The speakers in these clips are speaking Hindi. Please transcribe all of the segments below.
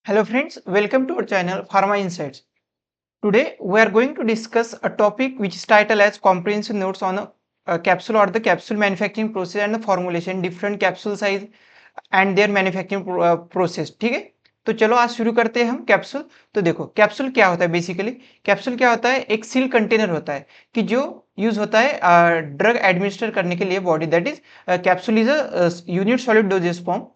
Hello friends, welcome to our channel Pharma Insights. Today we are going to discuss a topic which is titled as comprehensive notes on a capsule or the capsule manufacturing process and the formulation, different capsule size and their manufacturing process. ठीक है, तो चलो आज शुरू करते हैं हम कैप्सूल। तो देखो कैप्सूल क्या होता है। बेसिकली कैप्सूल क्या होता है, एक सील कंटेनर होता है कि जो यूज होता है ड्रग एडमिनिस्टर करने के लिए body. That is capsule is a unit solid doses form,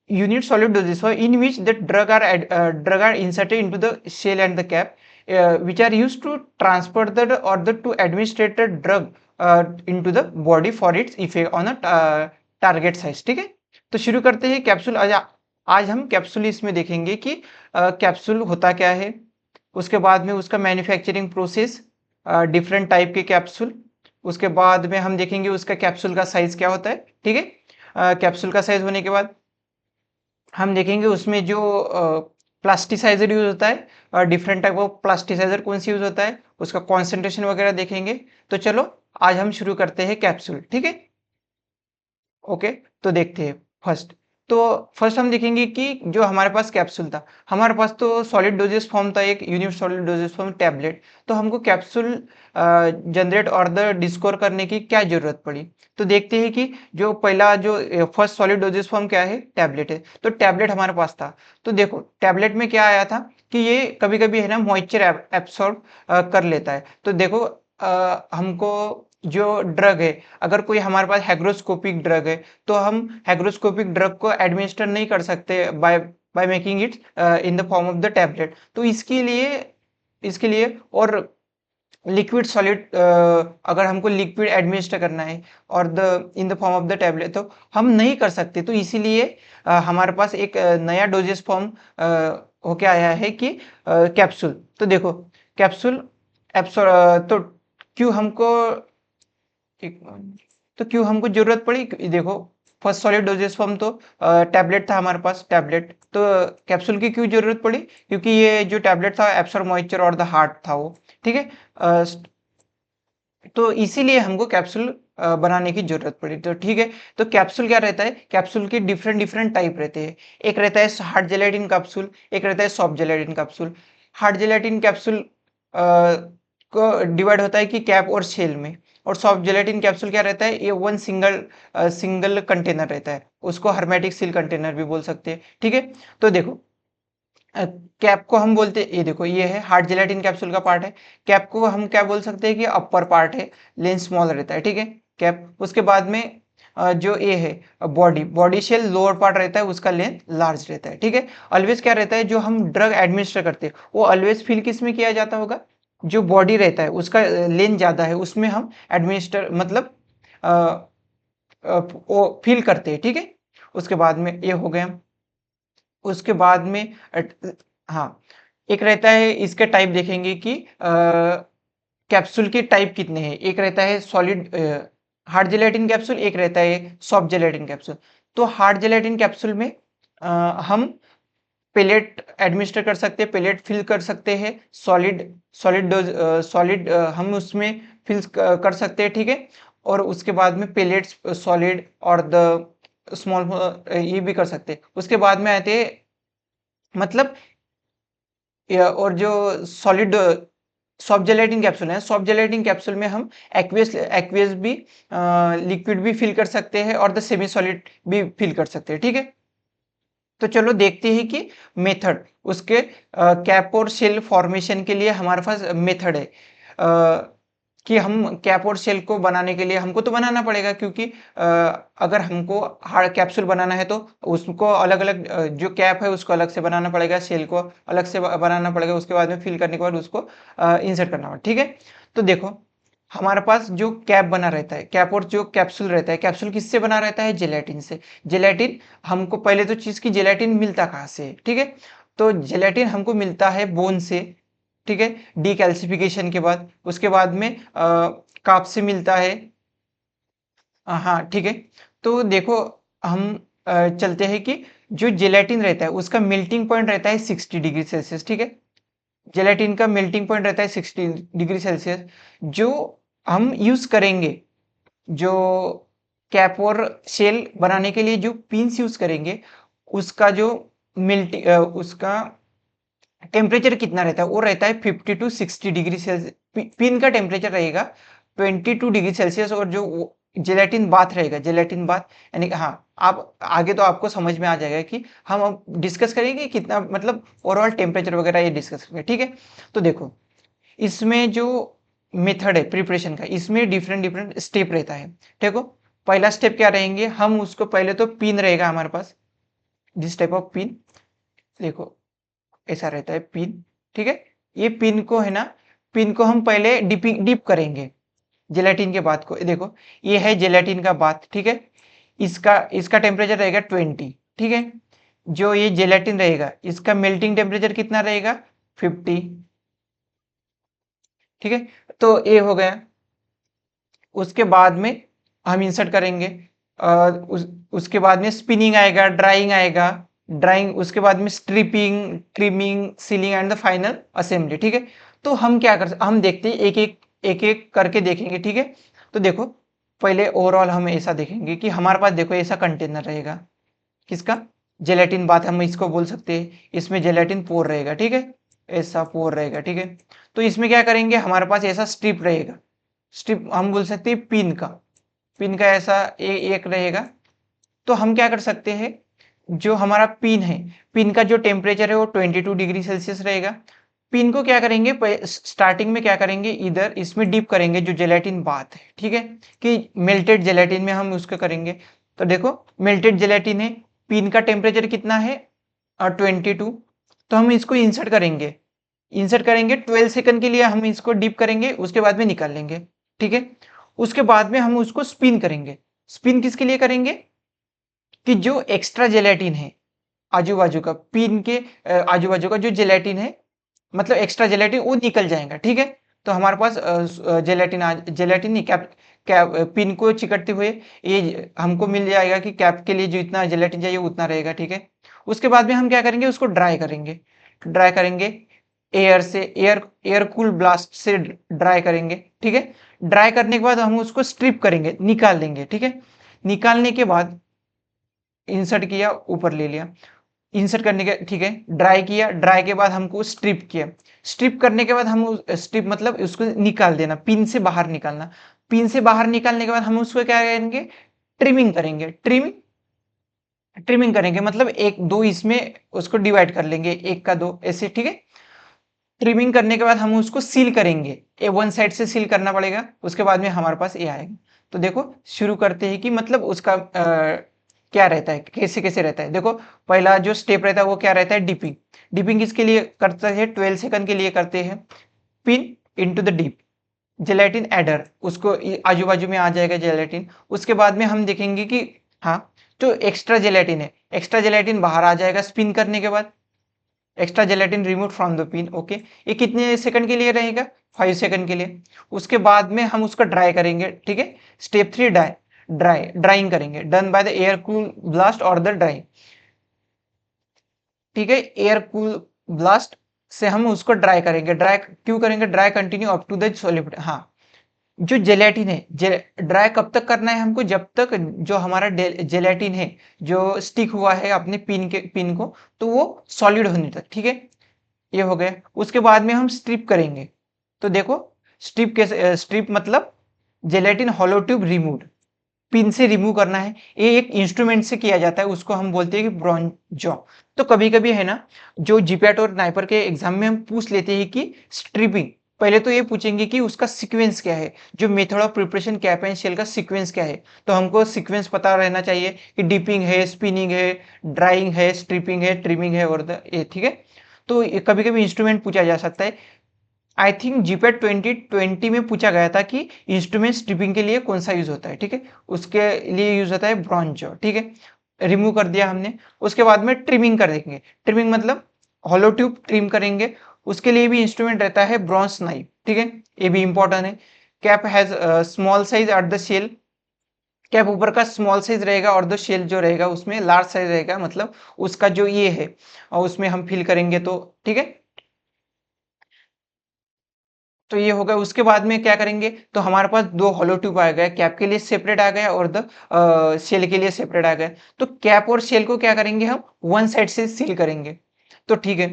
unit solid dosage for in which the drug are inserted into the shell and the cap, which are used to transfer the or the to administer the drug into the body for its effect on a target size. ठीक है, तो शुरू करते हैं कैप्सूल। आज हम कैप्सूल इसमें देखेंगे कि कैप्सूल होता क्या है, उसके बाद में उसका मैन्युफैक्चरिंग प्रोसेस, डिफरेंट टाइप के कैप्सूल, उसके बाद में हम देखेंगे उसका कैप्सूल का साइज क्या होता है। ठीक है, कैप्सूल का साइज होने के बाद हम देखेंगे उसमें जो प्लास्टिसाइजर यूज होता है और डिफरेंट टाइप ऑफ प्लास्टिसाइजर कौन सी यूज होता है, उसका कॉन्सेंट्रेशन वगैरह देखेंगे। तो चलो आज हम शुरू करते हैं कैप्सूल। ठीक है, ओके, तो देखते हैं। फर्स्ट हम देखेंगे कि जो हमारे पास कैप्सूल था, हमारे पास तो सॉलिड डोजेस फॉर्म था, एक unit solid doses form tablet. तो हमको कैप्सूल जनरेट और द डिस्कोर करने की क्या जरूरत पड़ी। तो देखते हैं कि जो पहला जो फर्स्ट सॉलिड डोजेस फॉर्म क्या है, टैबलेट है। तो टैबलेट हमारे पास था। तो देखो टैबलेट में क्या आया था कि ये कभी कभी है ना मॉइस्चर एब्सॉर्ब कर लेता है। तो देखो हमको जो ड्रग है, अगर कोई हमारे पास हाइग्रोस्कोपिक ड्रग है तो हम हाइग्रोस्कोपिक ड्रग को एडमिनिस्टर नहीं कर सकते by by making it in the form of the tablet. तो इसके लिए और लिक्विड सॉलिड, अगर हमको लिक्विड एडमिनिस्टर करना है और the in the form of the tablet तो हम नहीं कर सकते। तो इसीलिए हमारे पास एक नया डोजेस फॉर्म होके आया है कि कैप्सूल। तो देखो कैप्सूल तो क्यों हमको एक तो क्यों हमको जरूरत पड़ी, देखो फर्स्ट सॉलिड डोजेस फॉर्म तो टैबलेट था हमारे पास, टैबलेट। तो कैप्सूल की क्यों जरूरत पड़ी, क्योंकि ये जो टैबलेट था एब्सॉर्ब मॉइस्चर और द हार्ट था वो। ठीक है, तो इसीलिए हमको कैप्सूल बनाने की जरूरत पड़ी। तो ठीक है, तो कैप्सूल क्या रहता है, कैप्सूल के डिफरेंट डिफरेंट टाइप रहते हैं। एक रहता है हार्ड जेलेटिन कैप्सूल, एक रहता है soft gelatin capsule. Hard gelatin capsule को डिवाइड होता है कि कैप और शेल में, और सॉफ्ट जेलेटिन कैप्सूल क्या रहता है, ये वन सिंगल कंटेनर रहता है, उसको हर्मेटिक सील कंटेनर भी बोल सकते हैं। ठीक है, तो देखो कैप को हम बोलते, ये देखो ये है हार्ड जेलेटिन कैप्सूल का पार्ट है। कैप को हम क्या बोल सकते हैं कि अपर पार्ट है, लेंथ स्मॉल रहता है। ठीक है, कैप। उसके बाद में जो ये है body, body shell lower part रहता है, उसका लेंथ लार्ज रहता है। ठीक है, ऑलवेज क्या रहता है, जो हम ड्रग एडमिनिस्टर करते हैं वो ऑलवेज फिल किस में किया जाता होगा, जो बॉडी रहता है उसका लेंथ ज्यादा है उसमें हम एडमिनिस्टर मतलब वो फिल करते हैं। ठीक है, उसके बाद में ये हो गया। उसके बाद में हाँ, एक रहता है, इसके टाइप देखेंगे कि कैप्सूल के टाइप कितने हैं। एक रहता है सॉलिड हार्ड जेलेटिन कैप्सूल, एक रहता है सॉफ्ट जेलेटिन कैप्सूल। तो हार्ड जेलेटिन कैप्सूल में हम पेलेट एडमिनिस्टर कर सकते हैं, पेलेट फिल कर सकते हैं, सॉलिड सॉलिड डोज सॉलिड हम उसमें फिल कर सकते हैं। ठीक है, और उसके बाद में पेलेट्स सॉलिड और द स्मॉल ये भी कर सकते हैं। उसके बाद में आते हैं मतलब और जो सॉलिड सॉफ्ट जेलेटिन कैप्सूल है, सॉफ्ट जेलेटिन कैप्सूल में हम एक्वियस भी लिक्विड भी फिल कर सकते हैं और द सेमी सॉलिड भी फिल कर सकते हैं। ठीक है, तो चलो देखते हैं कि मेथड उसके कैप और शेल फॉर्मेशन के लिए हमारे पास मेथड है कि हम कैप और शेल को बनाने के लिए हमको तो बनाना पड़ेगा, क्योंकि अगर हमको हार्ड कैप्सूल बनाना है तो उसको अलग अलग जो कैप है उसको अलग से बनाना पड़ेगा, शेल को अलग से बनाना पड़ेगा, उसके बाद में फिल करने के बाद उसको इंसर्ट करना पड़ेगा। ठीक है, तो देखो हमारे पास जो कैप बना रहता है, कैप और जो कैप्सूल रहता है, कैप्सूल किससे बना रहता है, जेलेटिन से। जेलेटिन हमको पहले तो चीज की जेलेटिन मिलता कहाँ से है। ठीक है, तो जेलेटिन हमको मिलता है बोन से। ठीक है, डीकैल्सिफिकेशन के बाद, उसके बाद में काप से मिलता है। हाँ ठीक है, तो देखो हम चलते हैं कि जो जेलेटिन रहता है उसका मेल्टिंग पॉइंट रहता है 60 डिग्री सेल्सियस। ठीक है, जेलेटिन का मेल्टिंग पॉइंट रहता है 60 डिग्री सेल्सियस। जो हम यूज करेंगे, जो कैप और शेल बनाने के लिए जो पिंस यूज करेंगे, उसका जो उसका टेम्परेचर कितना रहता है, वो रहता है 50 टू 60 डिग्री सेल्सियस। पिन का टेम्परेचर रहेगा 22 डिग्री सेल्सियस, और जो जेलेटिन बाथ रहेगा, जेलेटिन बाथ यानी हाँ, आप आगे तो आपको समझ में आ जाएगा कि हम अब डिस्कस करेंगे कितना, मतलब ओवरऑल टेम्परेचर वगैरह ये डिस्कस करेंगे, ठीक है। तो देखो, इसमें जो मेथड है प्रिपरेशन का, इसमें डिफरेंट डिफरेंट स्टेप रहता है। देखो, पहला स्टेप क्या रहेंगे, हम उसको पहले तो पिन रहेगा हमारे पास, दिस टाइप ऑफ पिन, देखो ऐसा रहता है पिन, ठीक है। ये पिन को है ना, पिन को हम पहले डिप करेंगे जेलेटिन के बात को। देखो, ये है जेलेटिन का बात, ठीक है। इसका इसका टेम्परेचर रहेगा 20, ठीक है। जो ये जेलेटिन रहेगा, इसका मेल्टिंग टेम्परेचर कितना रहेगा, 50, ठीक है। तो ये हो गया। उसके बाद में हम इंसर्ट करेंगे, उसके बाद में स्पिनिंग आएगा, ड्राइंग आएगा, ड्राइंग, उसके बाद में stripping, trimming, sealing and the final assembly, ठीक है। तो हम क्या हम देखते हैं, एक एक करके देखेंगे, ठीक है। तो देखो, पहले ओवरऑल हम ऐसा देखेंगे कि हमारे पास देखो ऐसा कंटेनर रहेगा, किसका, जेलेटिन बात हम इसको बोल सकते हैं। इसमें जेलेटिन पोर रहेगा, ठीक है, ऐसा पोर रहेगा, ठीक है। तो इसमें क्या करेंगे, हमारे पास ऐसा स्ट्रिप रहेगा, स्ट्रिप हम बोल सकते हैं पिन का, पिन का ऐसा एक रहेगा। तो हम क्या कर सकते हैं, जो हमारा पिन है, पिन का जो टेम्परेचर है वो 22 डिग्री सेल्सियस रहेगा। पिन को क्या करेंगे, स्टार्टिंग में क्या करेंगे, इधर इसमें डिप करेंगे जो जेलेटिन बात है, ठीक है, कि मेल्टेड जेलेटिन में हम उसको करेंगे। तो देखो, मेल्टेड जेलेटिन है, पिन का टेम्परेचर कितना है, 22। तो हम इसको इंसर्ट करेंगे, 12 सेकंड के लिए हम इसको डिप करेंगे, उसके बाद में निकाल लेंगे, ठीक है। उसके बाद में हम उसको स्पिन करेंगे। स्पिन किसके लिए करेंगे, कि जो एक्स्ट्रा जेलेटिन है आजू बाजू का, पिन के आजू बाजू का जो जेलेटिन है, मतलब एक्स्ट्रा जेलेटिन वो निकल जाएगा, ठीक है। तो हमारे पास जेलेटिन नहीं, कैप कैप पिन को चिकटते हुए ये हमको मिल जाएगा कि कैप के लिए जो इतना जेलेटिन चाहिए उतना रहेगा, ठीक है। उसके बाद में हम क्या करेंगे, उसको ड्राई करेंगे, ड्राई करेंगे एयर से, एयर कूल ब्लास्ट से ड्राई करेंगे, ठीक है। ड्राई करने के बाद हम उसको स्ट्रिप करेंगे, निकाल देंगे, ठीक है। निकालने के बाद इंसर्ट किया, ऊपर ले लिया, इंसर्ट करने के, ठीक है, ड्राई किया, ड्राई के बाद हमको स्ट्रिप किया, स्ट्रिप करने के बाद हम स्ट्रिप मतलब उसको निकाल देना, पिन से बाहर निकालना। पिन से बाहर निकालने के बाद हम उसको क्या करेंगे, ट्रिमिंग करेंगे, ट्रिमिंग करेंगे, मतलब एक दो इसमें उसको डिवाइड कर लेंगे, एक का दो ऐसे, ठीक है। ट्रिमिंग करने के बाद हम उसको सील करेंगे, ए वन साइड से सील करना पड़ेगा, उसके बाद में हमारे पास ये आएगा। तो देखो, शुरू करते हैं कि मतलब उसका क्या रहता है, कैसे कैसे रहता है। देखो, पहला जो स्टेप रहता है वो क्या रहता है, डिपिंग। डिपिंग किसके लिए करते हैं, 12 सेकंड के लिए करते हैं। Pin into the deep gelatin adder, उसको आजू बाजू में आ जाएगा जेलेटिन। उसके बाद में हम देखेंगे कि हाँ, जो एक्स्ट्रा जेलेटिन है, एक्स्ट्रा जेलेटिन बाहर आ जाएगा स्पिन करने के बाद, extra gelatin remove from the pin, okay. ये कितने सेकंड के लिए रहेगा, 5 सेकंड के लिए। उसके बाद में हम उसको ड्राई करेंगे, ठीक है। स्टेप 3, ड्राइंग करेंगे, done by the air cool blast और द ड्राइंग, ठीक है। एयर कूल ब्लास्ट से हम उसको ड्राई करेंगे, ड्राई क्यों करेंगे, dry continue up to the solid, हाँ। जो जेलेटिन है, ड्राई कब तक करना है हमको, जब तक जो हमारा जेलेटिन है जो स्टिक हुआ है अपने पिन को, तो वो सॉलिड होने तक, ठीक है। ये हो गया। उसके बाद में हम स्ट्रिप करेंगे। तो देखो, स्ट्रिप कैसे, स्ट्रिप मतलब जेलेटिन होलो ट्यूब रिमूव, पिन से रिमूव करना है। ये एक इंस्ट्रूमेंट से किया जाता है, उसको हम बोलते हैं कि ब्रॉन्ज जॉ। तो कभी कभी है ना, जो जीपैट और नाइपर के एग्जाम में हम पूछ लेते हैं कि स्ट्रिपिंग, पहले तो ये पूछेंगे कि उसका सीक्वेंस क्या है, जो method of preparation cap and shell का सीक्वेंस क्या है। तो हमको सीक्वेंस पता रहना चाहिए कि डिपिंग है, स्पिनिंग है, ड्राइंग है, स्ट्रिपिंग है, ट्रिमिंग है, और ये, ठीक है। तो कभी कभी इंस्ट्रूमेंट पूछा जा सकता है। आई थिंक जीपैट 2020 में पूछा गया था कि इंस्ट्रूमेंट स्ट्रिपिंग के लिए कौन सा यूज होता है, ठीक है। उसके लिए यूज होता है ब्रॉन्ज जॉ, ठीक है। रिमूव कर दिया हमने। उसके बाद में ट्रिमिंग कर देंगे, ट्रिमिंग मतलब हॉलो ट्यूब ट्रिम करेंगे। उसके लिए भी इंस्ट्रूमेंट रहता है ब्रॉन्ज नाइफ, ठीक है। ये भी इंपॉर्टेंट है। Cap has small size at the shell, cap ऊपर का स्मॉल साइज रहेगा और द शेल जो रहेगा उसमें लार्ज साइज रहेगा, मतलब उसका जो ये है और उसमें हम फिल करेंगे, तो ठीक है। तो ये हो गया। उसके बाद में क्या करेंगे, तो हमारे पास दो होलो ट्यूब आ गया, कैप के लिए सेपरेट आ गया और द शेल के लिए सेपरेट आ गया। तो कैप और शेल को क्या करेंगे, हम वन साइड से सील करेंगे। तो ठीक है,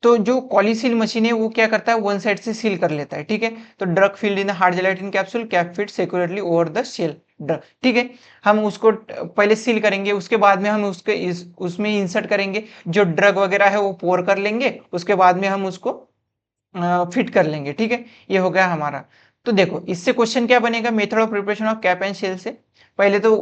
तो जो कॉलीसील मशीन है वो क्या करता है, वन साइड से सील कर लेता है। ठीक है, तो drug filled in hard gelatin capsule, cap fit securely over the shell drug. ठीक है, हम उसको पहले सील करेंगे, उसके बाद में हम उसमें इंसर्ट करेंगे, जो ड्रग वगैरह है वो पोर कर लेंगे, उसके बाद में हम उसको फिट कर लेंगे। ठीक है, ये हो गया हमारा। तो देखो इससे क्वेश्चन क्या बनेगा, method of preparation of cap and shell से पहले तो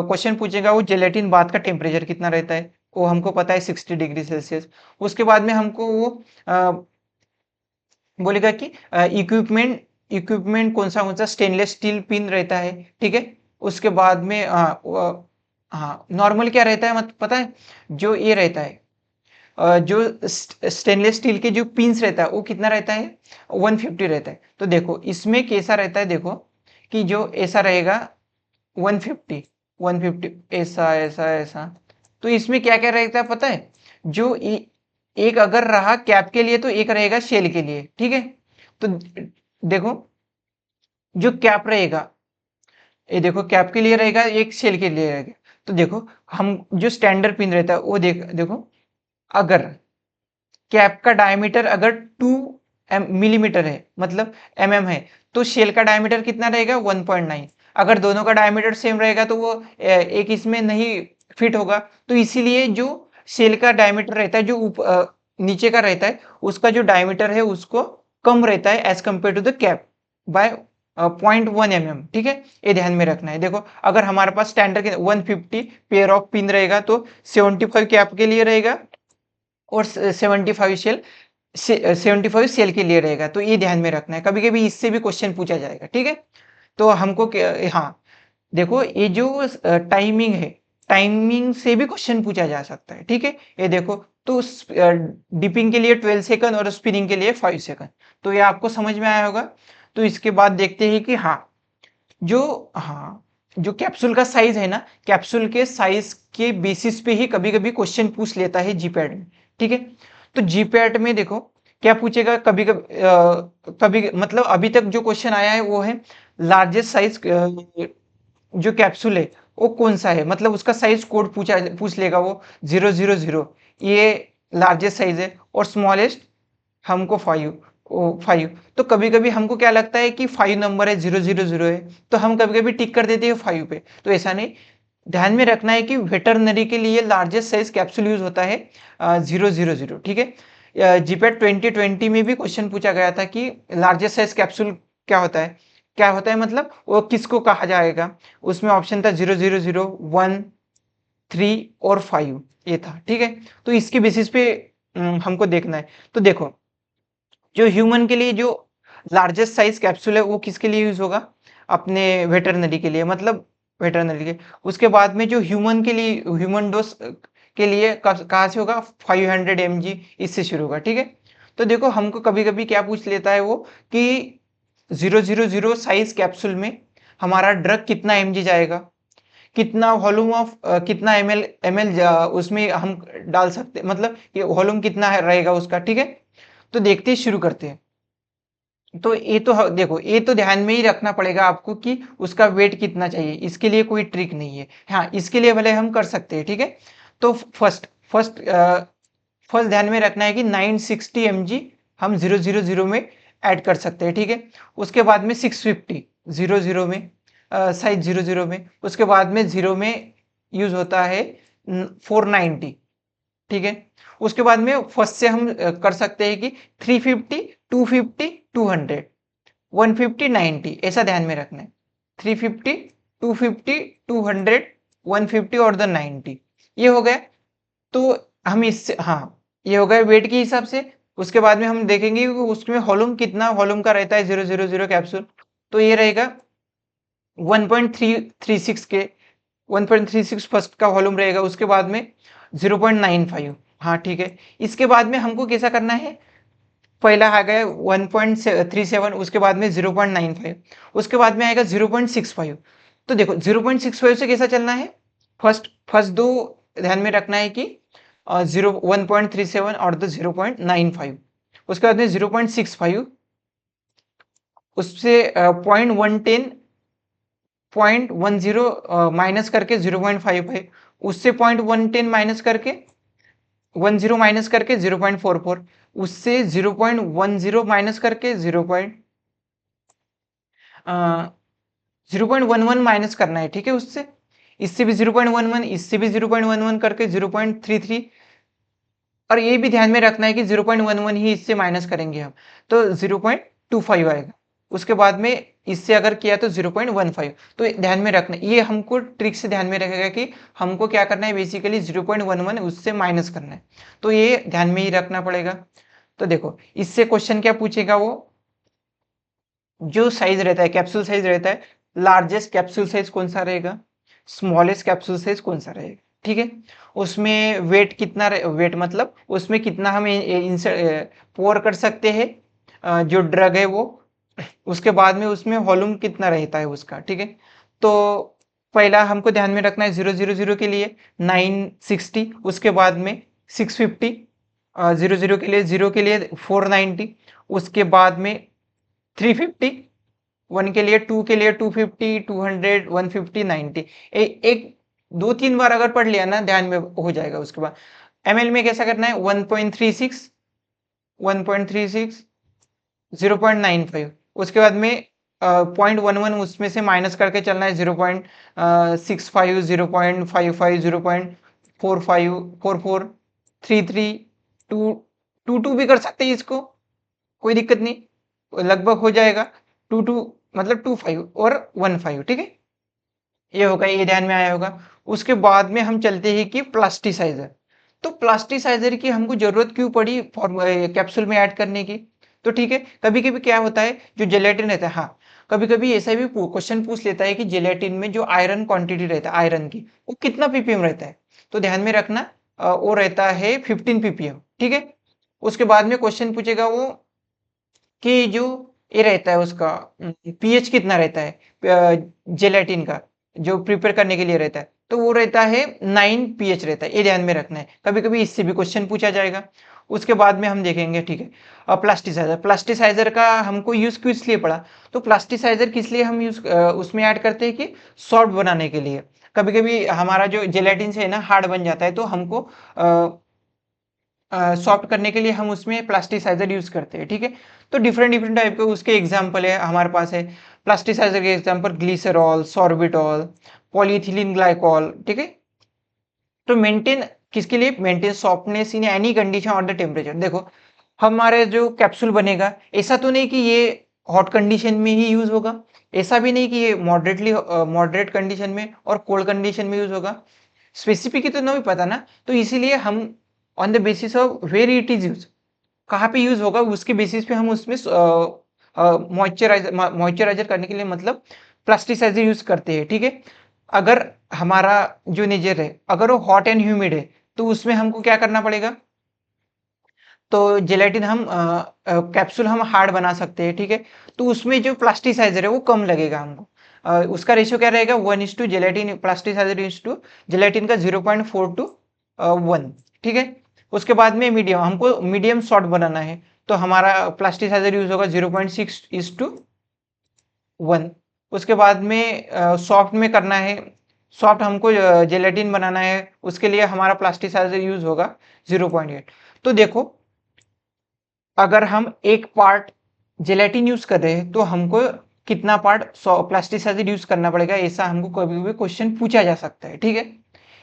क्वेश्चन पूछेगा वो जेलेटिन बाथ का टेम्परेचर कितना रहता है, वो हमको पता है 60 डिग्री सेल्सियस। उसके बाद में हमको वो अ, बोलेगा कि इक्विपमेंट इक्विपमेंट कौन सा स्टेनलेस स्टील पिन रहता है। ठीक है, उसके बाद में हाँ नॉर्मल क्या रहता है, मत पता है, जो ये रहता है जो स्टेनलेस स्टील के जो पिंस रहता है वो कितना रहता है, 150 रहता है। तो देखो इसमें कैसा रहता है, देखो कि जो ऐसा रहेगा 150 150 ऐसा ऐसा ऐसा। तो इसमें क्या क्या रहता है पता है, जो एक अगर रहा कैप के लिए तो एक रहेगा शेल के लिए। ठीक है, तो देखो जो कैप रहेगा, ये देखो कैप के लिए रहेगा, एक शेल के लिए रहेगा। तो देखो हम जो स्टैंडर्ड पिन रहता है वो देखो, अगर कैप का डायमीटर अगर 2 मिलीमीटर है, मतलब है, तो शेल का डायमीटर कितना रहेगा, 1.9। अगर दोनों का डायमीटर सेम रहेगा तो वो एक इसमें नहीं फिट होगा। तो इसीलिए जो शेल का डायमीटर रहता है, जो नीचे का रहता है, उसका जो डायमीटर है उसको कम रहता है as compare to the cap by 0.1 ठीक है, ये ध्यान में रखना है। देखो अगर हमारे पास स्टैंडर्ड 150 पेयर ऑफ पिन रहेगा तो 75 कैप के लिए रहेगा और 75 सेल के लिए रहेगा। तो ये ध्यान में रखना है, कभी कभी इससे भी क्वेश्चन पूछा जाएगा। ठीक है, तो हमको हाँ देखो ये जो टाइमिंग है, टाइमिंग से भी क्वेश्चन पूछा जा सकता है। ठीक है, ये देखो तो डिपिंग के लिए 12 सेकंड और स्पिनिंग के लिए 5 सेकंड। तो ये आपको समझ में आया होगा। तो इसके बाद देखते हैं कि हाँ जो कैप्सूल का साइज है ना, कैप्सूल के साइज के बेसिस पे ही कभी कभी क्वेश्चन पूछ लेता है जीपैट में। ठीक है, तो जीपैट में देखो क्या पूछेगा, कभी कभी कभी मतलब अभी तक जो क्वेश्चन आया है वो है लार्जेस्ट साइज जो कैप्सूल है वो कौन सा है, मतलब उसका साइज कोड पूछ लेगा वो 000, ये लार्जेस्ट साइज है, और स्मॉलेस्ट हमको 5। तो कभी कभी हमको क्या लगता है कि 5 नंबर है, 000 है, तो हम कभी कभी टिक कर देते हैं 5 पे। तो ऐसा नहीं, ध्यान में रखना है कि वेटरनरी के लिए लार्जेस्ट साइज कैप्सूल यूज होता है 000। ठीक है, जीपैट 2020 में भी क्वेश्चन पूछा गया था कि लार्जेस्ट साइज कैप्सूल क्या होता है, मतलब वो किसको कहा जाएगा। उसमें ऑप्शन था 000, 1, 3 और 5 ये था। ठीक है, तो इसके बेसिस पे हमको देखना है। तो देखो जो ह्यूमन के लिए जो लार्जेस्ट साइज कैप्सूल है वो किसके लिए यूज होगा, अपने वेटरनरी के लिए, मतलब वेटरनरी के। उसके बाद में जो ह्यूमन के लिए ह्यूमन डोज के लिए कहाँ से होगा, 500 mg इससे शुरू होगा। ठीक है, तो देखो हमको कभी कभी क्या पूछ लेता है वो कि 000 साइज कैप्सूल में हमारा ड्रग कितना mg जाएगा, कितना वॉल्यूम ऑफ कितना एम एल उसमें हम डाल सकते, मतलब ये वॉल्यूम कितना रहेगा उसका। ठीक है, तो देखते ही शुरू करते हैं। तो ये तो देखो ये तो ध्यान में ही रखना पड़ेगा आपको कि उसका वेट कितना चाहिए, इसके लिए कोई ट्रिक नहीं है। हाँ इसके लिए भले हम कर सकते हैं। ठीक है, तो फर्स्ट फर्स्ट ध्यान में रखना है कि 960 mg हम 000 में ऐड कर सकते हैं। ठीक है, उसके बाद में 650 00 में साइज 00 में, उसके बाद में 0 में यूज होता है 490। ठीक है, उसके बाद में फर्स्ट से हम कर सकते हैं कि 350 250 200 150 90, ऐसा ध्यान में रखना है। 350 250 200 150 और द 90, ये हो गया। तो हम इससे हाँ ये हो गया वेट के हिसाब से। उसके बाद में हम देखेंगे कि उसमें वॉल्यूम कितना वॉल्यूम का रहता है 000 कैप्सूल। तो ये रहेगा 1.336 के 1.36 फर्स्ट का वॉल्यूम रहेगा, उसके बाद में 0.95। हाँ ठीक है, इसके बाद में हमको कैसा करना है, पहला आ गया 1.37, उसके बाद में 0.95, उसके बाद में आएगा 0.65। तो देखो 0.65 से कैसा चलना है, फर्स्ट दो ध्यान में रखना है कि 1.37 और द 0.95, उसके बाद में 0.65 उससे 0.10 माइनस करके 0.55, उससे 0.10 माइनस करके 10 माइनस करके 0.44, उससे 0.10 माइनस करके 0.11 माइनस करना है, ठीक है। उससे इससे भी 0.11, इससे भी 0.11 करके 0.33, और ये भी ध्यान में रखना है कि 0.11 ही इससे माइनस करेंगे हम, तो 0.25 आएगा। उसके बाद में इससे अगर किया तो 0.15। तो ध्यान में रखना, ये हमको ट्रिक से ध्यान में रखेगा कि हमको क्या करना है, बेसिकली 0.11 उससे माइनस करना है, तो ये ध्यान में ही रखना पड़ेगा। तो देखो इससे क्वेश्चन क्या पूछेगा, वो जो साइज रहता है, कैप्सूल साइज रहता है, लार्जेस्ट कैप्सूल साइज कौन सा रहेगा, स्मॉलेस्ट कैप्सूल साइज कौन सा रहेगा, ठीक है। उसमें वेट कितना, वेट मतलब उसमें कितना हम पोर कर सकते हैं जो ड्रग है वो, उसके बाद में उसमें वॉल्यूम कितना रहता है उसका, ठीक है। तो पहला हमको ध्यान में रखना है 000 के लिए 960, उसके बाद में 650, 00 के लिए 0 के लिए 490, उसके बाद में 350, 1 के लिए, 2 के लिए 250, 200, 150, 90। एक 2-3 बार अगर पढ़ लिया ना, ध्यान में हो जाएगा। उसके बाद ml में कैसा करना है, 1.36, 1.36, 0.95, उसके बाद में 0.11 उसमें से माइनस करके चलना है, 0.65, 0.55, 0.45, 44, 33, 22 भी कर सकते हैं इसको, कोई दिक्कत नहीं, लगभग हो जाएगा। 22 मतलब 25 और 15, ठीक है। ये होगा, ये ध्यान में आया होगा। उसके बाद में हम चलते हैं कि प्लास्टिसाइजर। तो प्लास्टिसाइजर की हमको जरूरत क्यों पड़ी कैप्सूल में ऐड करने की, तो ठीक है, कभी कभी क्या होता है जो जेलेटिन रहता है, हाँ, कभी कभी ऐसा भी क्वेश्चन पूछ लेता है कि जेलेटिन में जो आयरन क्वांटिटी रहता है आयरन की, वो कितना पीपीएम रहता है, तो ध्यान में रखना वो रहता है 15 पीपीएम, ठीक है। उसके बाद में क्वेश्चन पूछेगा वो कि जो ये रहता है उसका पीएच कितना रहता है जेलेटिन का, जो प्रिपेयर करने के लिए रहता है, तो वो रहता है 9 पीएच रहता है, ये ध्यान में रखना है, कभी कभी इससे भी क्वेश्चन पूछा जाएगा। उसके बाद में हम देखेंगे, ठीक है। प्लास्टिसाइजर, प्लास्टिसाइजर का हमको यूज किस लिए पड़ा, तो प्लास्टिसाइजर किस लिए हम यूज उसमें ऐड करते हैं कि सॉफ्ट बनाने के लिए। कभी कभी हमारा जो जेलेटिन से है ना हार्ड बन जाता है, तो हमको सॉफ्ट करने के लिए हम उसमें प्लास्टिसाइजर यूज करते हैं, ठीक है। तो डिफरेंट डिफरेंट टाइप के उसके एग्जाम्पल है हमारे पास है। प्लास्टिसाइजर के example glycerol, sorbitol, polythene glycol, ठीक है। तो मेंटेन किसके लिए, maintain softness in any condition और द टेम्परेचर। देखो हमारे जो कैप्सूल बनेगा, ऐसा तो नहीं कि ये हॉट कंडीशन में ही यूज होगा, ऐसा भी नहीं कि ये मॉडरेट कंडीशन में और कोल्ड कंडीशन में यूज होगा, स्पेसिफिक तो नहीं पता ना, तो इसीलिए हम on the basis of where it is use, कहाँ पे यूज होगा उसके बेसिस पे हम उसमें मॉइस्चराइजर करने के लिए मतलब प्लास्टिसाइजर यूज करते हैं, ठीक है। अगर हमारा जो नेचर है अगर वो हॉट एंड ह्यूमिड है, तो उसमें हमको क्या करना पड़ेगा, तो जेलेटिन हम कैप्सूल हम हार्ड बना सकते हैं, ठीक है। तो उसमें जो प्लास्टिसाइजर है वो कम लगेगा हमको, उसका रेशियो क्या रहेगा, 1:2 gelatin plasticizer is to gelatin का 0.4 to 1, ठीक है। उसके बाद में मीडियम, हमको मीडियम सॉल्ट बनाना है, तो हमारा प्लास्टिसाइजर यूज होगा 0.6:1। उसके बाद में सॉफ्ट में करना है, सॉफ्ट हमको जेलेटिन बनाना है, उसके लिए हमारा प्लास्टिसाइजर यूज होगा 0.8। तो देखो अगर हम एक पार्ट जेलेटिन यूज कर रहे हैं, तो हमको कितना पार्ट प्लास्टिसाइजर यूज करना पड़ेगा, ऐसा हमको कभी भी क्वेश्चन पूछा जा सकता है, ठीक है।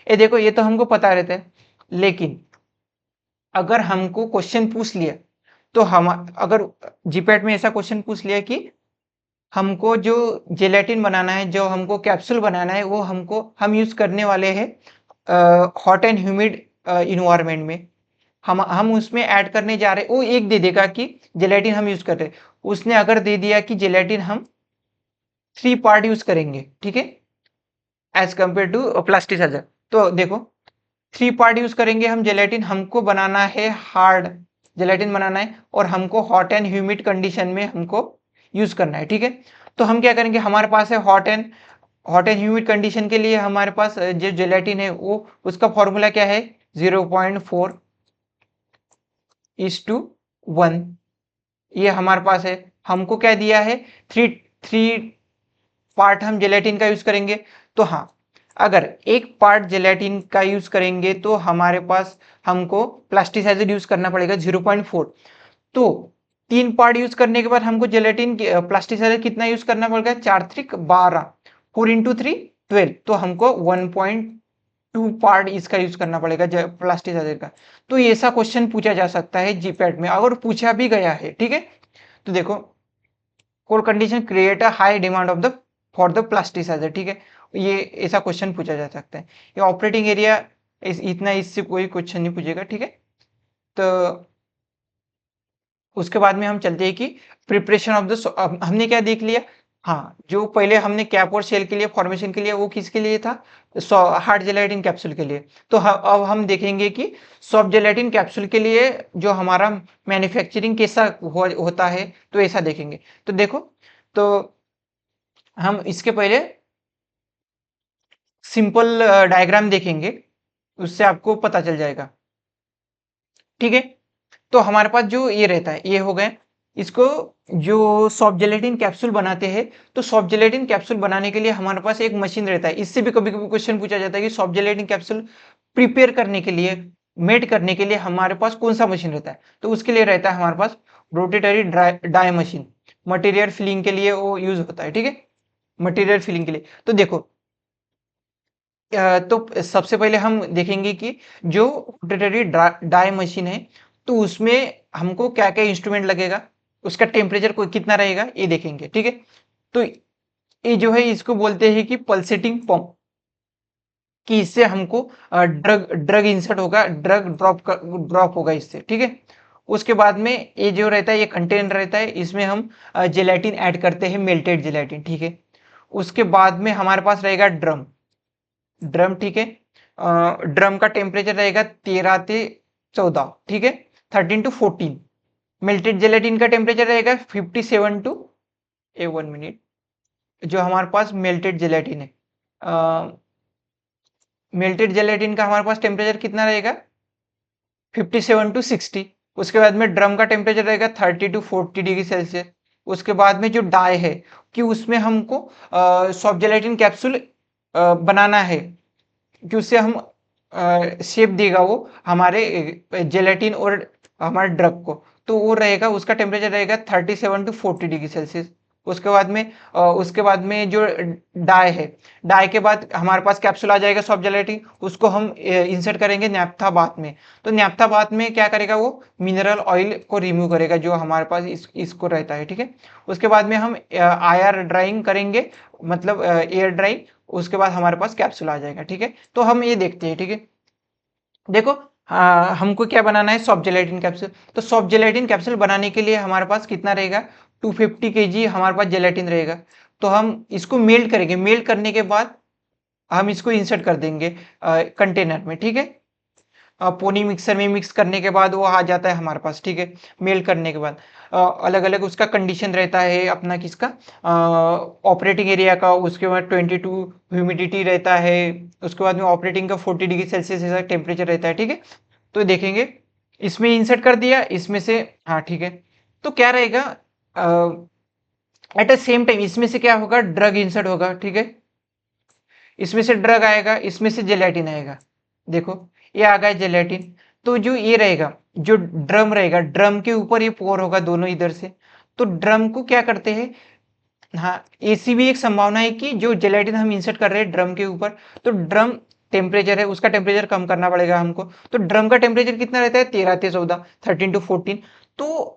ये देखो ये तो हमको पता रहता है, लेकिन अगर हमको क्वेश्चन पूछ लिया, तो हम अगर जीपैट में ऐसा क्वेश्चन पूछ लिया कि हमको जो जेलेटिन बनाना है, जो हमको कैप्सूल बनाना है, वो हम यूज करने वाले हैं हॉट एंड ह्यूमिड इन्वायरमेंट में, हम उसमें ऐड करने जा रहे, वो एक दे देगा कि जेलेटिन हम यूज कर रहे, उसने अगर दे दिया कि जेलेटिन हम 3 पार्ट यूज करेंगे, ठीक है, एज कंपेयर टू प्लास्टिसाइजर, तो देखो 3 पार्ट यूज करेंगे हम जेलेटिन, हमको बनाना है हार्ड जेलेटिन बनाना है, और हमको हॉट एंड ह्यूमिड कंडीशन में हमको यूज करना है, ठीक है। तो हम क्या करेंगे, हमारे पास है हॉट एंड ह्यूमिड कंडीशन के लिए हमारे पास जो जेलेटिन है वो उसका फॉर्मूला क्या है, 0.4:1, ये हमारे पास है। हमको क्या दिया है, थ्री थ्री पार्ट हम जेलेटिन का यूज करेंगे। तो हाँ, अगर एक पार्ट जेलेटिन का यूज करेंगे तो हमारे पास हमको प्लास्टिसाइजर यूज करना पड़ेगा 0.4। तो 3 पार्ट यूज करने के बाद हमको जेलेटिन प्लास्टिसाइजर कितना यूज करना पड़ेगा, 4 3 12, 4 × 3 12। तो हमको 1.2 पार्ट इसका यूज करना पड़ेगा प्लास्टिसाइजर का। तो ऐसा क्वेश्चन पूछा जा सकता है जीपैट में, अगर पूछा भी गया है, ठीक है। तो देखो, core condition create a high demand of the for the plasticizer, ठीक है। ये ऐसा क्वेश्चन पूछा जा सकता है। ये ऑपरेटिंग एरिया इतना, इससे कोई क्वेश्चन नहीं पूछेगा, ठीक है। तो उसके बाद में हम चलते हैं कि प्रिपरेशन ऑफ द, हमने क्या देख लिया, हाँ, जो पहले हमने कैप और शेल के लिए फॉर्मेशन के लिए, वो किसके लिए था, हार्ड जेलेटिन कैप्सूल के लिए। तो अब हम देखेंगे कि सॉफ्ट जेलेटिन कैप्सूल के लिए जो हमारा मैन्युफैक्चरिंग कैसा होता है, तो ऐसा देखेंगे। तो देखो, तो हम इसके पहले सिंपल डायग्राम देखेंगे, उससे आपको पता चल जाएगा, ठीक है। तो हमारे पास जो ये रहता है, ये हो गए इसको, जो सॉफ्ट जेलेटिन कैप्सूल बनाते हैं, तो सॉफ्ट जेलेटिन कैप्सूल बनाने के लिए हमारे पास एक मशीन रहता है। इससे भी कभी कभी क्वेश्चन पूछा जाता है कि सॉफ्ट जेलेटिन कैप्सूल प्रिपेयर करने के लिए, मेड करने के लिए हमारे पास कौन सा मशीन रहता है। तो उसके लिए रहता है हमारे पास rotary die machine, material filling के लिए वो यूज होता है, ठीक है, मटेरियल फिलिंग के लिए। तो देखो, तो सबसे पहले हम देखेंगे कि जो रोटेटरी डाई मशीन है, तो उसमें हमको क्या क्या इंस्ट्रूमेंट लगेगा, उसका टेम्परेचर को कितना रहेगा, ये देखेंगे, ठीक है। तो ये जो है, इसको बोलते हैं कि पल्सेटिंग पंप, कि इससे हमको ड्रग ड्रग इंसर्ट होगा, ड्रग ड्रॉप होगा इससे, ठीक है। उसके बाद में ये जो रहता है, ये कंटेनर रहता है, इसमें हम जेलेटिन ऐड करते हैं, मेल्टेड जेलेटिन, ठीक है। उसके बाद में हमारे पास रहेगा ड्रम, ठीक है। ड्रम का टेम्परेचर रहेगा 13 से 14, ठीक है, 13 to 14। मेल्टेड जेलेटिन का टेम्परेचर रहेगा 57 टू 1 मिनट। जो हमारे पास मेल्टेड जेलेटिन है, मेल्टेड जेलेटिन का हमारे पास टेम्परेचर कितना रहेगा, 57 टू 60। उसके बाद में ड्रम का टेम्परेचर रहेगा 30 टू 40 डिग्री सेल्सियस। उसके बाद में जो डाई है, कि उसमें हमको सॉफ्ट जेलेटिन कैप्सूल बनाना है, कि उससे हम शेप देगा वो हमारे जेलेटिन और हमारे ड्रग को। तो वो रहेगा, उसका टेम्परेचर रहेगा 37 टू 40 डिग्री सेल्सियस। उसके बाद में जो डाई है, डाई के बाद हमारे पास कैप्सूल आ जाएगा सॉफ्ट जेलेटिन, उसको हम इंसर्ट करेंगे नैप्था बाथ में। तो नैप्था बाथ में क्या करेगा, वो मिनरल ऑयल को रिमूव करेगा जो हमारे पास इसको रहता है, ठीक है। उसके बाद में हम आयर ड्राइंग करेंगे, मतलब एयर ड्राइंग। उसके बाद हमारे पास कैप्सूल आ जाएगा, ठीक है। तो हम ये देखते हैं, ठीक है। देखो, हमको क्या बनाना है, सॉफ्ट जेलेटिन कैप्सूल। तो सॉफ्ट जेलेटिन कैप्सूल बनाने के लिए हमारे पास कितना रहेगा, 250 kg हमारे पास जेलेटिन रहेगा। तो हम इसको मेल्ट करेंगे, मेल्ट करने के बाद हम इसको इंसर्ट कर देंगे कंटेनर में, ठीक है। पोनी मिक्सर में मिक्स करने के बाद वो आ जाता है हमारे पास, ठीक है। मेल्ट करने के बाद अलग अलग उसका कंडीशन रहता है अपना, किसका, ऑपरेटिंग एरिया का। उसके बाद 22 ह्यूमिडिटी रहता है। उसके बाद में ऑपरेटिंग का 40 डिग्री सेल्सियस ऐसा टेम्परेचर रहता है, ठीक है। तो देखेंगे, इसमें इंसर्ट कर दिया, इसमें से, हाँ ठीक है। तो क्या रहेगा, एट द सेम टाइम इसमें से क्या होगा, ड्रग इंसर्ट होगा, ठीक है। इसमें से ड्रग आएगा, इसमें से जेलेटिन आएगा। देखो, ये आ गया जेलेटिन। तो जो ये रहेगा, जो ड्रम रहेगा, ड्रम के ऊपर ये पोर होगा दोनों इधर से। तो ड्रम को क्या करते हैं, हाँ, ऐसी भी एक संभावना है कि जो जेलेटिन हम इंसर्ट कर रहे हैं ड्रम के ऊपर, तो ड्रम टेम्परेचर है, उसका टेम्परेचर कम करना पड़ेगा हमको। तो ड्रम का टेम्परेचर कितना रहता है, 13 से 14, 13 टू 14। तो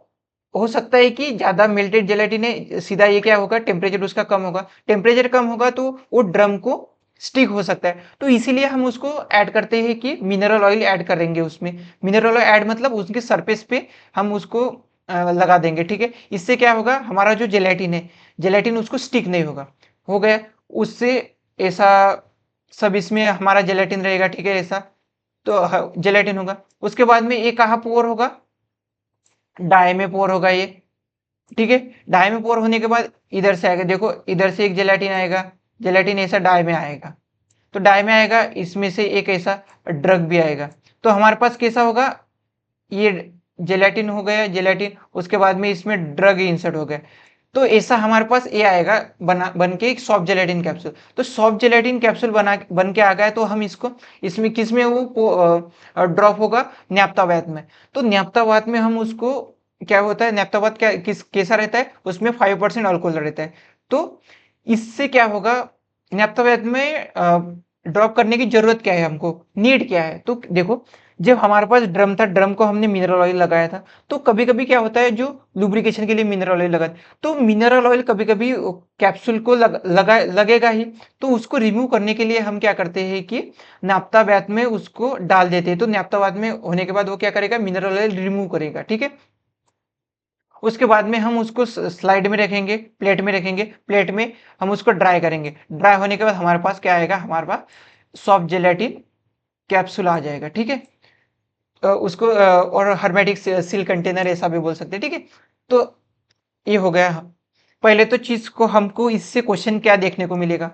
हो सकता है कि ज्यादा मेल्टेड जेलेटिन है, सीधा ये क्या होगा, टेम्परेचर उसका कम होगा। टेम्परेचर कम होगा तो वो ड्रम को स्टिक हो सकता है। तो इसीलिए हम उसको ऐड करते हैं कि मिनरल ऑयल ऐड करेंगे उसमें। मिनरल ऑयल ऐड मतलब उसके सरफेस पे हम उसको लगा देंगे, ठीक है। इससे क्या होगा, हमारा जो जेलेटिन है, जेलेटिन उसको स्टिक नहीं होगा, हो गया उससे। ऐसा सब इसमें हमारा जेलेटिन रहेगा, ठीक है, ऐसा। तो जेलेटिन होगा। उसके बाद में ये कहाँ पोर होगा, डाई में पोर होगा ये, ठीक है। डाई में पोर होने के बाद इधर से आएगा, देखो इधर से एक जेलेटिन आएगा, जेलेटिन ऐसा डाई में आएगा। तो डाई में आएगा, इसमें से एक ऐसा ड्रग भी आएगा। तो हमारे पास कैसा होगा, ये जेलेटिन हो गया जेलेटिन, उसके बाद में इसमें ड्रग इंसर्ट हो गया, तो ऐसा हमारे पास ये आएगा बन के एक सॉफ्ट जेलेटिन कैप्सूल। तो सॉफ्ट जेलेटिन कैप्सूल बन के आ गया, तो हम इसको इसमें किस में वो ड्रॉप होगा, न्याप्तावात में। तो न्याप्तावात में हम उसको क्या होता है, न्याप्तावात क्या कैसा रहता है, उसमें 5% अल्कोहल रहता है। तो इससे क्या होगा, न्याप्तावात में ड्रॉप करने की जरूरत क्या है, हमको नीड क्या है। तो देखो, जब हमारे पास ड्रम था, ड्रम को हमने मिनरल ऑयल लगाया था, तो कभी कभी क्या होता है, जो लुब्रिकेशन के लिए मिनरल ऑयल लगा, तो मिनरल ऑयल कभी कभी कैप्सूल को लगेगा ही, तो उसको रिमूव करने के लिए हम क्या करते हैं कि नाफ्ता में उसको डाल देते हैं। तो नाफ्ता में होने के बाद वो क्या करेगा, मिनरल ऑयल रिमूव करेगा, ठीक है। उसके बाद में हम उसको स्लाइड में रखेंगे, प्लेट में रखेंगे, प्लेट में हम उसको ड्राई करेंगे। ड्राई होने के बाद हमारे पास क्या आएगा, हमारे पास सॉफ्ट जेलेटिन कैप्सूल आ जाएगा, ठीक है। उसको और हर्मेटिक सील कंटेनर ऐसा भी बोल सकते हैं, ठीक है। तो ये हो गया। पहले तो चीज को हमको इससे क्वेश्चन क्या देखने को मिलेगा,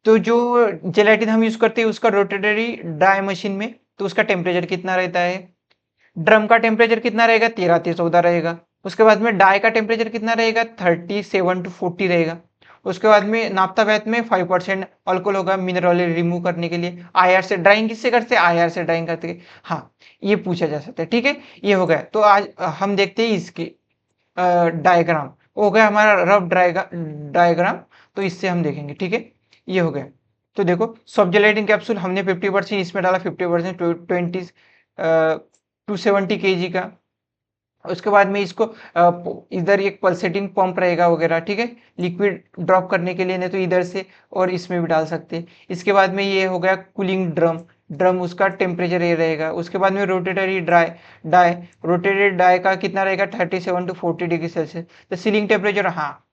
तो जो जेलेटिन हम यूज करते हैं उसका रोटेटरी ड्राई मशीन में, तो उसका टेम्परेचर कितना रहता है, ड्रम का टेम्परेचर कितना रहेगा, 13 से 14 रहेगा। उसके बाद में डाई का टेम्परेचर कितना रहेगा, 37 to 40 रहेगा। उसके बाद में नाफ्ता वैत में 5% अल्कोहल होगा, मिनरल रिमूव करने के लिए। आईआर से ड्राइंग किससे करते हैं, आईआर से ड्राइंग करते हैं। हाँ, ये पूछा जा सकता है, ठीक है। ये हो गया। तो आज हम देखते हैं इसकी डायग्राम। हो गया हमारा रफ डायग्राम, तो इससे हम देखेंगे, ठीक है। ये हो गया। तो देखो, सॉफ्ट जेलेटिन कैप्सूल हमने 50% इसमें डाला, 50% 270 kg का। उसके बाद में इसको इधर एक पल्सेटिंग पंप रहेगा वगैरह, ठीक है, लिक्विड ड्रॉप करने के लिए, नहीं तो इधर से और इसमें भी डाल सकते हैं। इसके बाद में ये हो गया कूलिंग ड्रम, ड्रम उसका टेम्परेचर ये रहेगा। उसके बाद में रोटेटरी डाई, रोटेटेड डाई का कितना रहेगा, 37 to 40 डिग्री सेल्सियस। तो सीलिंग टेम्परेचर, हाँ,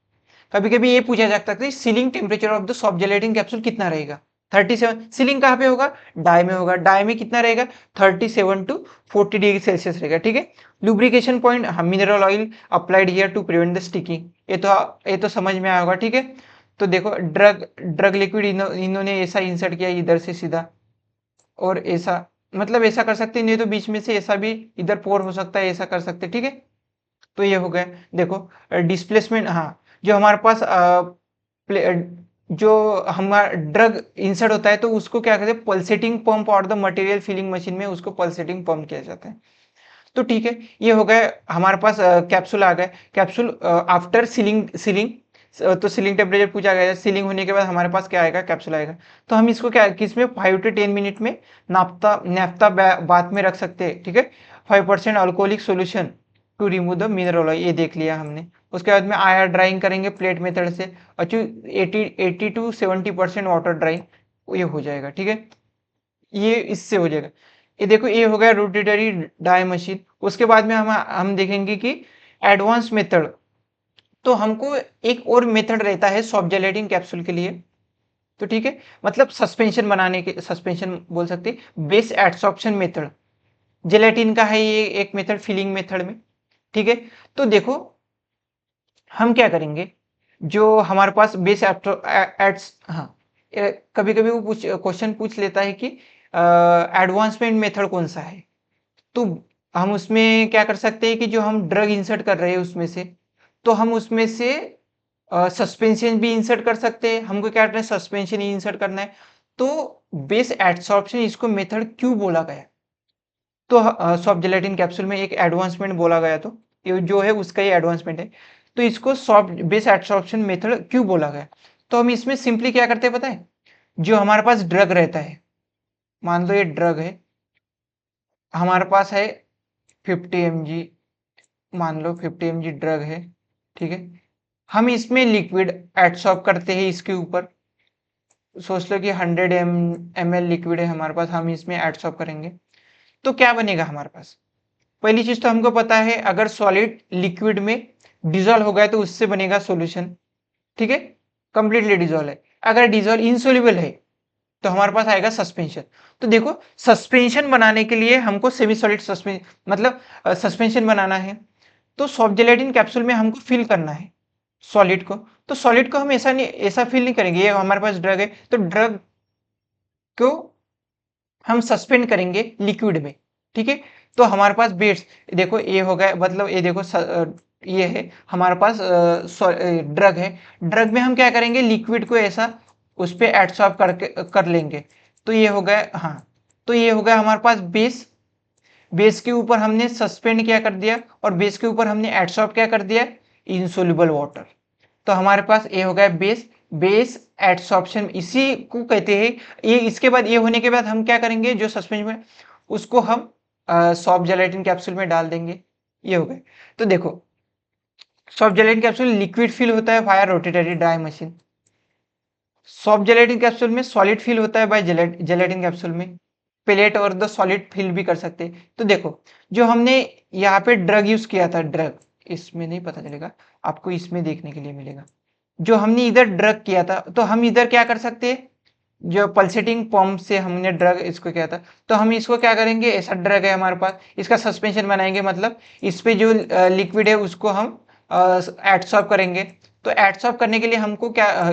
कभी कभी ये पूछा जा सकता है sealing temperature of the soft gelatin capsule कितना रहेगा, 37। सीलिंग कहाँ पे होगा, डाई में होगा। डाई में कितना रहेगा, 37 to 40 डिग्री सेल्सियस रहेगा, ठीक है। Lubrication point, mineral oil applied here to prevent the sticking, ये तो समझ में आया होगा, ठीक है। तो देखो, ड्रग लिक्विड इन्होंने ऐसा इंसर्ट किया इधर से सीधा, और ऐसा, मतलब ऐसा कर सकते हैं, नहीं तो बीच में से ऐसा भी इधर पोर हो सकता है, ऐसा कर सकते हैं, ठीक है। तो ये हो गया। देखो, डिस्प्लेसमेंट, हाँ, जो हमारे पास जो हमारा ड्रग इंसर्ट होता है, तो उसको क्या कहते हैं, पल्सेटिंग पंप, और द मटेरियल फिलिंग मशीन में उसको पल्सेटिंग पंप किया जाता है। तो ठीक है, ये हो गया हमारे पास कैप्सूल आ गए। कैप्सूल आफ्टर सीलिंग, तो सीलिंग टेम्परेचर पूछा गया है। सीलिंग होने के बाद हमारे पास क्या आएगा, कैप्सूल आएगा। तो हम इसको क्या किसमें 5 to 10 मिनट में नाफ्ता बाथ में रख सकते हैं, ठीक है। 5% alcoholic solution to remove the mineral oil, ये देख लिया हमने। उसके बाद में आयर ड्राइंग करेंगे प्लेट मेथड से, अच्छी 80 to 70% वाटर ड्राइंग, ये हो जाएगा, ठीक है। ये इससे हो जाएगा। ये देखो, ये हो गया रोटेटरी डाई मशीन। उसके बाद में हम देखेंगे कि एडवांस मेथड, तो हमको एक और मेथड रहता है सॉफ्ट जेलेटिन कैप्सूल के लिए, तो ठीक है, मतलब सस्पेंशन बनाने के, सस्पेंशन बोल सकते हैं, बेस एडसॉर्प्शन मेथड, जेलेटिन का है ये एक मेथड फिलिंग मेथड में, ठीक है। तो देखो, हम क्या करेंगे, जो हमारे पास बेस एड्स, हाँ, कभी कभी वो क्वेश्चन पूछ लेता है कि एडवांसमेंट मेथड कौन सा है। तो हम उसमें क्या कर सकते हैं कि जो हम ड्रग इंसर्ट कर रहे हैं उसमें से, तो हम उसमें से सस्पेंशन भी इंसर्ट कर सकते हैं। हमको क्या करना है, सस्पेंशन ही इंसर्ट करना है। तो बेस एडसॉर्प्शन इसको मेथड क्यों बोला गया, तो सॉफ्ट जेलेटिन कैप्सूल में एक एडवांसमेंट बोला गया, तो ये जो है उसका ही एडवांसमेंट है। तो इसको सॉफ्ट बेस एडसॉर्प्शन मेथड क्यों बोला गया, तो हम इसमें सिंपली क्या करते हैं पता है, जो हमारे पास ड्रग रहता है, मान लो ये ड्रग है, हमारे पास है 50 mg, मान लो 50 mg ड्रग है, ठीक है। हम इसमें लिक्विड एडसॉर्ब करते हैं इसके ऊपर, सोच लो कि 100 ml लिक्विड है हमारे पास, हम इसमें एडसॉर्ब करेंगे, तो क्या बनेगा हमारे पास। पहली चीज तो हमको पता है, अगर सॉलिड लिक्विड में डिजोल्व हो गया तो उससे बनेगा सॉल्यूशन, ठीक है, कंप्लीटली डिजोल्व है। अगर डिजोल्व इनसोल्युबल है तो हमारे पास आएगा सस्पेंशन। तो देखो, सस्पेंशन बनाने के लिए हमको सेमी सॉलिड सस्पेंशन, मतलब सस्पेंशन बनाना है, तो सॉफ्ट जेलेटिन कैप्सूल में हमको फिल करना है सॉलिड को। तो सॉलिड को हम ऐसा नहीं, ऐसा फिल नहीं करेंगे, ये हमारे पास ड्रग है, तो ड्रग को हम सस्पेंड करेंगे लिक्विड में, ठीक है। तो हमारे पास बेस देखो ये हो गया, मतलब ये देखो ये है हमारे पास ड्रग है। ड्रग में हम क्या करेंगे, लिक्विड को ऐसा उस पर एडसॉर्ब करके कर लेंगे। तो ये हो गया, हाँ, तो ये हो गया हमारे पास बेस। बेस के ऊपर हमने सस्पेंड क्या कर दिया और बेस के ऊपर हमने एडसॉर्ब क्या कर दिया, इनसोल्युबल वाटर। तो हमारे पास ये हो गया बेस। बेस एडसॉर्प्शन इसी को कहते हैं। ये इसके बाद ये होने के बाद हम क्या करेंगे, जो सस्पेंशन में उसको हम सॉफ्ट जेलेटिन कैप्सूल में डाल देंगे। ये हो गए। तो देखो soft gelatin capsule liquid fill होता है via rotatory dry machine. Soft gelatin capsule में सॉलिड फिल होता है बाय जेलेटिन कैप्सूल में। पेलेट और द सॉलिड फिल भी कर सकते हैं। तो देखो जो हमने यहाँ पे ड्रग यूज किया था, ड्रग इसमें नहीं पता चलेगा आपको, इसमें देखने के लिए मिलेगा। जो हमने इधर ड्रग किया था तो हम इधर क्या कर सकते हैं, जो पल्सेटिंग पंप से हमने ड्रग इसको किया था, तो हम इसको क्या करेंगे, ऐसा ड्रग है हमारे पास, इसका सस्पेंशन बनाएंगे, मतलब इस पे जो लिक्विड है उसको हम एडसॉर्ब करेंगे। तो एडसॉर्ब करने के लिए हमको क्या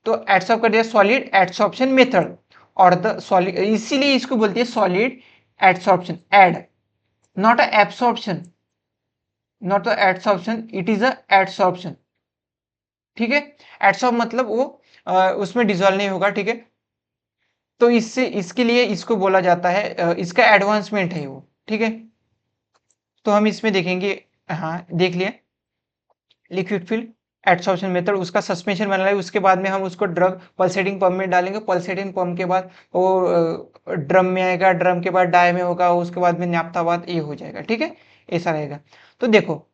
तो एडसॉर्ब कर दिया, सॉलिड एडसॉर्प्शन मेथड और द सॉलिड, इसीलिए इसको बोलते हैं solid adsorption, ad, not a absorption, not a adsorption, it is a adsorption. ठीक है, एडसॉर्ब मतलब वो उसमें डिजोल्व नहीं होगा। ठीक है, तो इससे इसके लिए इसको बोला जाता है, इसका एडवांसमेंट है वो। ठीक है, तो हम इसमें देखेंगे, हाँ देख लिया, लिक्विड फिल एडसॉर्प्शन मेथड, उसका सस्पेंशन बना है, उसके बाद में हम उसको ड्रग पल्सेटिंग पंप में डालेंगे। पल्सेटिंग पंप के बाद वो ड्रम में आएगा, ड्रम के बाद डाई में होगा, उसके बाद में नाफ्ताबाद ये हो जाएगा। ठीक है, ऐसा रहेगा। तो देखो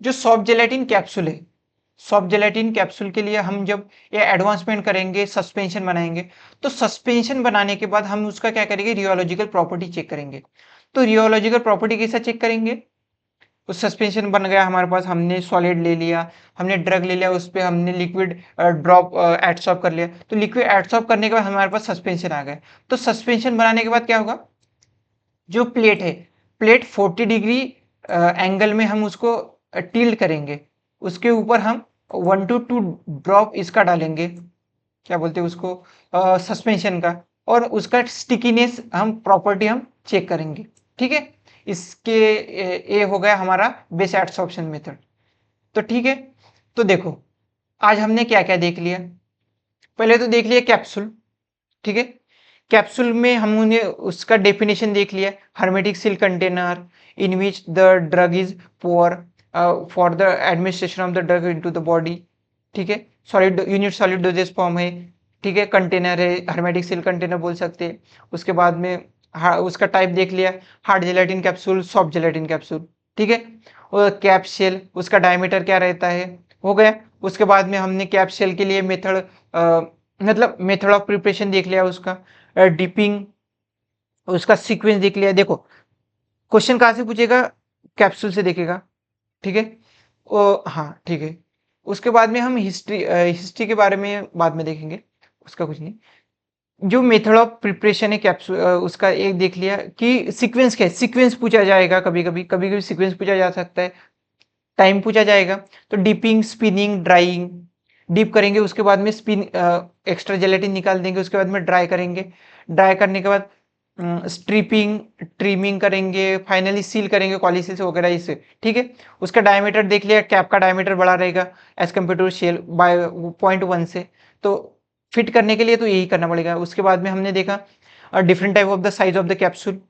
जो सॉफ्ट जेलेटिन कैप्सूल है, सॉफ्ट जेलेटिन कैप्सूल के लिए हम जब ये एडवांसमेंट करेंगे, सस्पेंशन बनाएंगे, तो सस्पेंशन बनाने के बाद हम उसका क्या करेंगे, रियोलॉजिकल प्रॉपर्टी चेक करेंगे। तो रियोलॉजिकल प्रॉपर्टी कैसा चेक करेंगे, उस सस्पेंशन बन गया हमारे पास, हमने सॉलिड ले लिया, हमने ड्रग ले लिया, उस पर हमने लिक्विड ड्रॉप एडसॉर्ब कर लिया। तो लिक्विड एडसॉर्ब करने के बाद हमारे पास सस्पेंशन आ गया। तो सस्पेंशन बनाने के बाद क्या होगा, जो प्लेट है, प्लेट 40 डिग्री एंगल में हम उसको टिल्ट करेंगे। उसके ऊपर हम 1 to 2 ड्रॉप इसका डालेंगे, क्या बोलते हैं उसको, सस्पेंशन का, और उसका स्टिकीनेस हम प्रॉपर्टी हम चेक करेंगे। ठीक है, इसके ये हो गया हमारा बेस एडसॉर्प्शन मेथड। तो ठीक है, तो देखो आज हमने क्या क्या देख लिया। पहले तो देख लिया कैप्सूल। ठीक है, कैप्सूल में हमने उसका डेफिनेशन देख लिया, hermetic seal container in which the drug is pour for the administration of the drug into the body. ठीक है, solid unit solid doses form है। ठीक है, कंटेनर है, हर्मेटिक सील कंटेनर बोल सकते हैं। उसके बाद में उसका टाइप देख लिया, hard gelatin capsule, soft gelatin capsule. ठीक है, और कैप शेल, उसका डायमीटर क्या रहता है, हो गया। उसके बाद में हमने कैप शेल के लिए मेथड, मतलब मेथड ऑफ प्रिपरेशन देख लिया, उसका डिपिंग, उसका सीक्वेंस देख लिया। देखो क्वेश्चन कहाँ से पूछेगा, कैप्सूल से देखेगा। ठीक है, हाँ ठीक है। उसके बाद में हम हिस्ट्री के बारे में बाद में देखेंगे, उसका कुछ नहीं। जो मेथड ऑफ प्रिपरेशन है कैप्सूल, उसका एक देख लिया कि सीक्वेंस क्या है, सीक्वेंस पूछा जाएगा, कभी कभी सीक्वेंस पूछा जा सकता है, टाइम पूछा जाएगा। तो डिपिंग, स्पिनिंग, ड्राइंग, डिप करेंगे, उसके बाद में स्पिन, एक्स्ट्रा जेलेटिन निकाल देंगे, उसके बाद में ड्राई करेंगे, ड्राई करने के बाद स्ट्रिपिंग, ट्रिमिंग करेंगे, फाइनली सील करेंगे पॉलीसील से वगैरह इससे। ठीक है, उसका डायमीटर देख लिया, कैप का डायमीटर बड़ा रहेगा as compare to shell by 0.1 से। तो फिट करने के लिए तो यही करना पड़ेगा। उसके बाद में हमने देखा different type of the size of the capsule.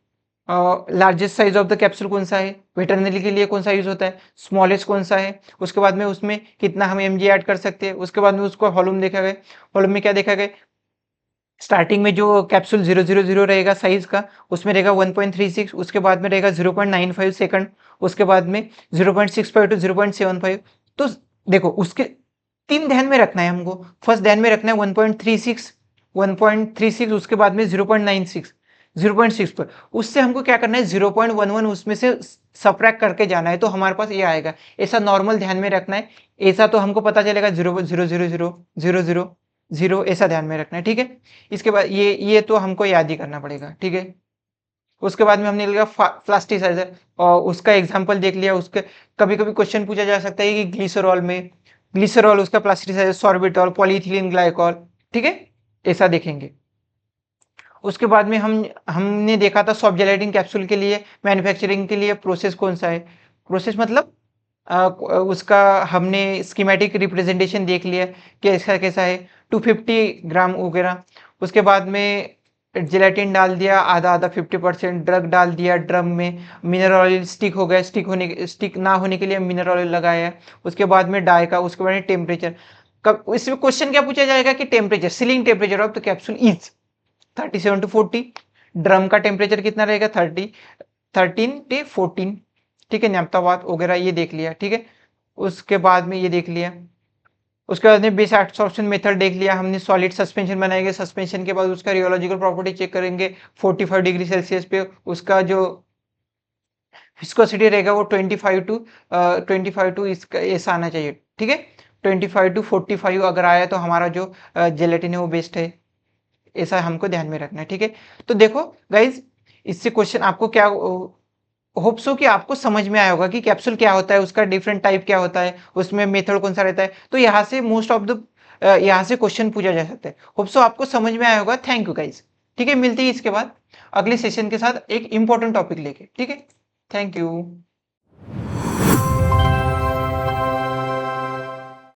Largest size of the capsule कौन सा है, वेटरनरी के लिए कौन सा यूज होता है, स्मॉलेस्ट कौन सा है, उसके बाद में उसमें कितना हम एमजी ऐड कर सकते हैं। उसके बाद में उसको वॉल्यूम देखा गया, वॉल्यूम में क्या देखा गया, स्टार्टिंग में जो कैप्सूल 000 रहेगा साइज का, उसमें रहेगा 1.36, उसके बाद में रहेगा 0.95 सेकंड, उसके बाद में 0.65 टू 0.75। तो देखो उसके तीन ध्यान में रखना है हमको। फर्स्ट ध्यान में रखना है 1.36, 1.36, उसके बाद में 0.96, 0.6 पर, उससे हमको क्या करना है 0.11 उसमें से सब्ट्रैक्ट करके जाना है, तो हमारे पास ये आएगा। ऐसा नॉर्मल ध्यान में रखना है, ऐसा तो हमको पता चलेगा 0.00000 ऐसा ध्यान में रखना है। ठीक है, इसके बाद ये तो हमको याद ही करना पड़ेगा। ठीक है, उसके बाद में हमने लिखा प्लास्टिसाइजर, और उसका एग्जांपल देख लिया। उसके कभी कभी क्वेश्चन पूछा जा सकता है कि ग्लिसरॉल में, ग्लिसरॉल उसका प्लास्टिसाइजर, सॉर्बिटॉल, पॉलीइथिलीन ग्लाइकॉल। ठीक है, ऐसा देखेंगे। उसके बाद में हमने देखा था सॉफ्ट जेलेटिन कैप्सूल के लिए मैन्युफैक्चरिंग के लिए प्रोसेस कौन सा है। प्रोसेस मतलब उसका हमने स्कीमेटिक रिप्रेजेंटेशन देख लिया कैसा कैसा है, 250 ग्राम वगैरह। उसके बाद में जेलेटिन डाल दिया आधा आधा 50%, ड्रग डाल दिया ड्रम में, मिनरल ऑयल स्टिक हो गया, स्टिक ना होने के लिए मिनरल ऑयल लगाया है। उसके बाद में डाई का, उसके बाद में टेम्परेचर। कब इसमें क्वेश्चन क्या पूछा जाएगा कि temperature, ceiling temperature of the capsule is 37 to 40। Drum का टेम्परेचर कितना रहेगा 13 to 14। ठीक है, न्याप्तावात वगैरह ये देख लिया। ठीक है, उसके बाद में ये देख लिया। उसके बाद में बेस एब्सॉर्प्शन मेथड देख लिया हमने। सॉलिड सस्पेंशन बनाएंगे, सस्पेंशन के बाद उसका रियोलॉजिकल प्रॉपर्टी चेक करेंगे 45 डिग्री सेल्सियस पे। उसका जो विस्कोसिटी रहेगा वो 25 टू इसका ऐसा आना चाहिए। ठीक है, 25 to 45 अगर आया तो हमारा जो जेलेटिन है वो बेस्ट है, ऐसा हमको ध्यान में रखना है। ठीक है, तो देखो गाइज, इससे क्वेश्चन आपको क्या होप सो कि आपको समझ में आया होगा कि कैप्सूल क्या होता है, उसका डिफरेंट टाइप क्या होता है, उसमें मेथड कौन सा रहता है। तो यहाँ से मोस्ट ऑफ द यहाँ से क्वेश्चन पूछा जा सकता है। होप सो आपको समझ में आया होगा। Thank you guys. ठीक है, मिलते हैं इसके बाद अगले सेशन के साथ एक इंपॉर्टेंट टॉपिक लेके। ठीक है, थैंक यू।